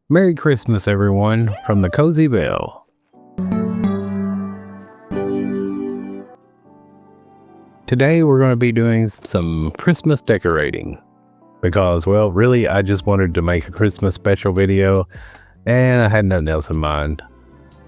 Merry Christmas, everyone, from the Cozy Bell. Today, we're going to be doing some Christmas decorating because, well, really, I just wanted to make a Christmas special video and I had nothing else in mind.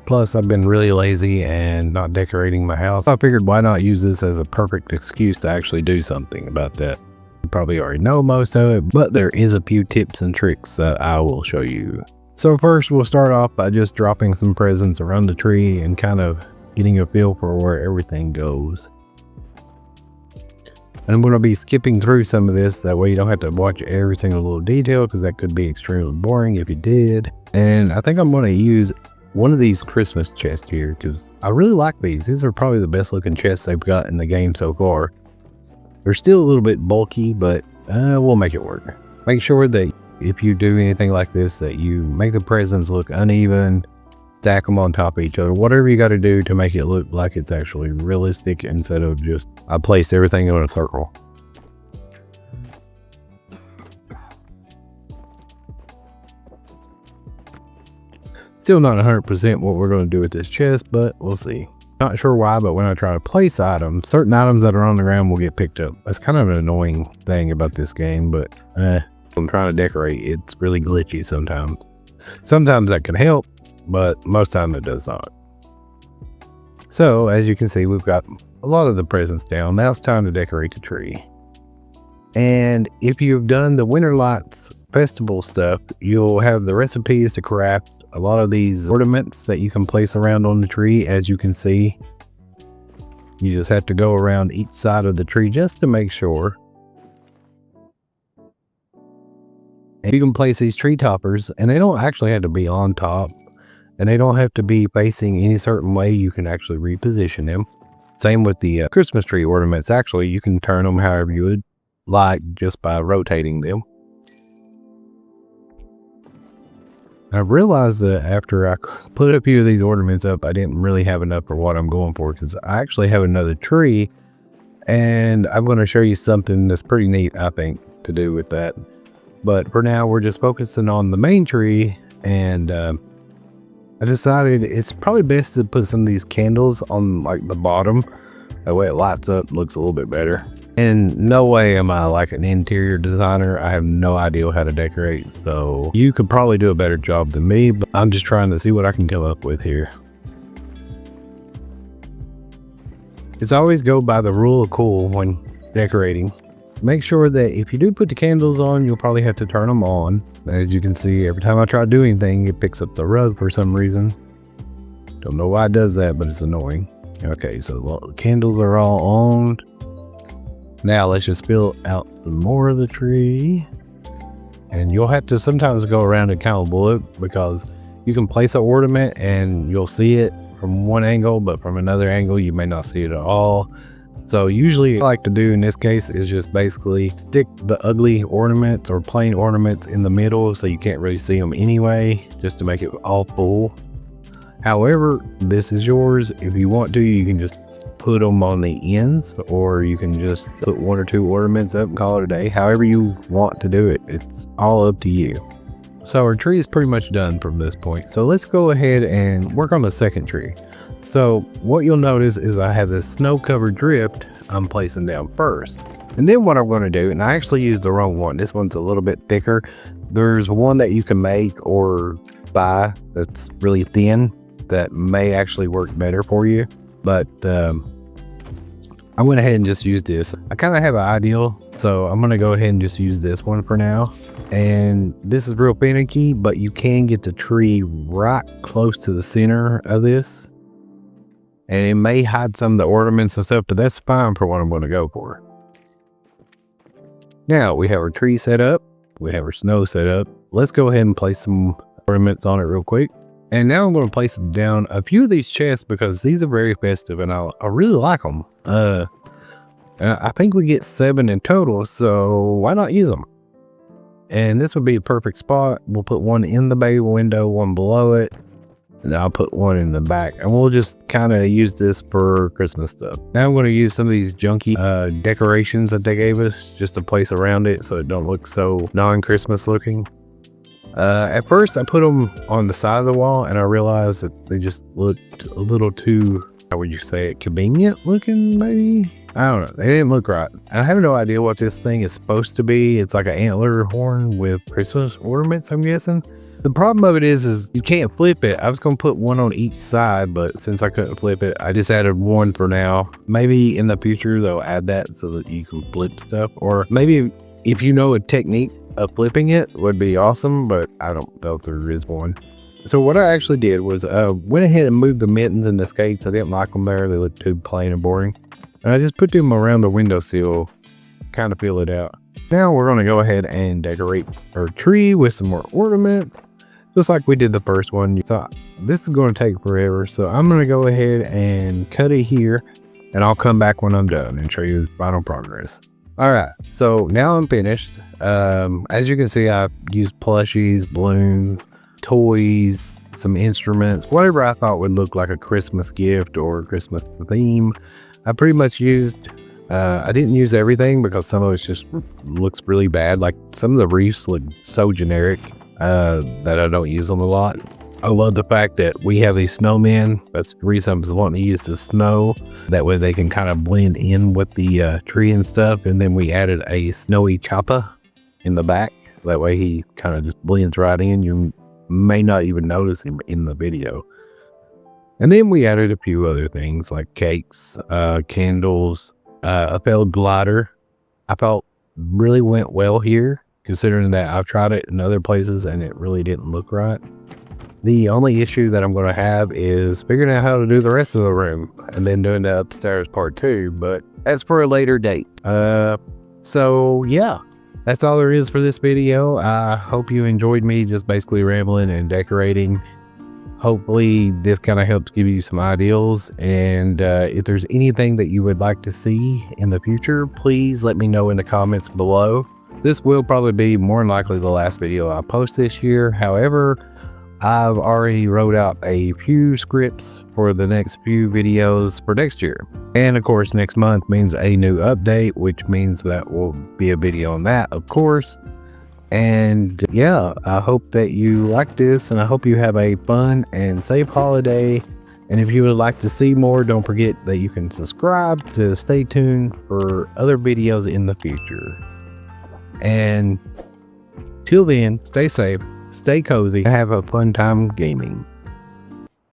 Plus, I've been really lazy and not decorating my house. I figured why not use this as a perfect excuse to actually do something about that. You probably already know most of it, but there is a few tips and tricks that I will show you. So first, we'll start off by just dropping some presents around the tree and kind of getting a feel for where everything goes. And I'm going to be skipping through some of this, that way you don't have to watch every single little detail, because that could be extremely boring if you did. And I think I'm going to use one of these Christmas chests here, because I really like these. These are probably the best looking chests they've got in the game so far. They're still a little bit bulky, but we'll make it work. Make sure that if you do anything like this, that you make the presents look uneven, stack them on top of each other, whatever you got to do to make it look like it's actually realistic instead of just I placed everything in a circle. Still not 100% what we're going to do with this chest, but we'll see. Not sure why, but when I try to place items, certain items that are on the ground will get picked up. That's kind of an annoying thing about this game, but I'm trying to decorate, it's really glitchy sometimes. Sometimes that can help, but most time it does not. So as you can see, we've got a lot of the presents down. Now it's time to decorate the tree. And if you've done the Winterlights festival stuff, you'll have the recipes to craft a lot of these ornaments that you can place around on the tree. As you can see, you just have to go around each side of the tree just to make sure. And you can place these tree toppers, and they don't actually have to be on top, and they don't have to be facing any certain way. You can actually reposition them. Same with the Christmas tree ornaments. Actually, you can turn them however you would like just by rotating them. I realized that after I put a few of these ornaments up, I didn't really have enough for what I'm going for, because I actually have another tree, and I'm going to show you something that's pretty neat, I think, to do with that. But for now, we're just focusing on the main tree, and I decided it's probably best to put some of these candles on like the bottom. That way it lights up, looks a little bit better. And no way am I like an interior designer. I have no idea how to decorate, so you could probably do a better job than me, but I'm just trying to see what I can come up with here. It's always go by the rule of cool when decorating. Make sure that if you do put the candles on, you'll probably have to turn them on. As you can see, every time I try to do anything, it picks up the rug for some reason. Don't know why it does that, but it's annoying. Okay, so the candles are all on. Now let's just fill out some more of the tree. And you'll have to sometimes go around and kind of look, because you can place an ornament and you'll see it from one angle, but from another angle, you may not see it at all. So usually what I like to do in this case is just basically stick the ugly ornaments or plain ornaments in the middle so you can't really see them anyway, just to make it all full. However, this is yours. If you want to, you can just put them on the ends, or you can just put one or two ornaments up and call it a day. However you want to do it, it's all up to you. So our tree is pretty much done from this point. So let's go ahead and work on the second tree. So what you'll notice is I have this snow-covered drift I'm placing down first. And then what I'm going to do, and I actually used the wrong one. This one's a little bit thicker. There's one that you can make or buy that's really thin that may actually work better for you. But I went ahead and just used this. I kind of have an ideal, so I'm going to go ahead and just use this one for now. And this is real finicky, but you can get the tree right close to the center of this. And it may hide some of the ornaments and stuff, but that's fine for what I'm going to go for. Now we have our tree set up. We have our snow set up. Let's go ahead and place some ornaments on it real quick. And now I'm going to place them down a few of these chests, because these are very festive and I really like them. I think we get 7 in total, so why not use them? And this would be a perfect spot. We'll put one in the bay window, one below it. And I'll put one in the back, and we'll just kind of use this for Christmas stuff. Now I'm going to use some of these junky decorations that they gave us just to place around it so it don't look so non-Christmas looking. At first I put them on the side of the wall and I realized that they just looked a little too, how would you say it, convenient looking maybe? I don't know. They didn't look right. I have no idea what this thing is supposed to be. It's like an antler horn with Christmas ornaments, I'm guessing. The problem of it is you can't flip it. I was going to put one on each side, but since I couldn't flip it, I just added one for now. Maybe in the future they'll add that so that you can flip stuff, or maybe if you know a technique of flipping it would be awesome, but I don't know if there is one. So what I actually did was went ahead and moved the mittens and the skates. I didn't like them there. They looked too plain and boring. And I just put them around the windowsill, kind of feel it out. Now we're going to go ahead and decorate our tree with some more ornaments, just like we did the first one. You thought this is going to take forever, so I'm going to go ahead and cut it here, and I'll come back when I'm done and show you the final progress. All right, so now I'm finished. As you can see, I've used plushies, balloons, toys, some instruments, whatever I thought would look like a Christmas gift or Christmas theme. I pretty much used, I didn't use everything because some of it just looks really bad. Like some of the wreaths look so generic that I don't use them a lot. I love the fact that we have these snowmen. That's the reason I was wanting to use the snow. That way they can kind of blend in with the tree and stuff. And then we added a snowy chopper in the back. That way he kind of just blends right in. You may not even notice him in the video. And then we added a few other things like cakes, candles, a felt glider. I felt really went well here, considering that I've tried it in other places and it really didn't look right. The only issue that I'm going to have is figuring out how to do the rest of the room and then doing the upstairs part too, but that's for a later date. So yeah, that's all there is for this video. I hope you enjoyed me just basically rambling and decorating. Hopefully this kind of helps give you some ideas, and if there's anything that you would like to see in the future, please let me know in the comments below. This will probably be more than likely the last video I post this year. However, I've already wrote out a few scripts for the next few videos for next year. And of course, next month means a new update, which means that will be a video on that, of course. And yeah, I hope that you like this, and I hope you have a fun and safe holiday. And if you would like to see more, don't forget that you can subscribe to stay tuned for other videos in the future. And till then, stay safe, stay cozy, and have a fun time gaming.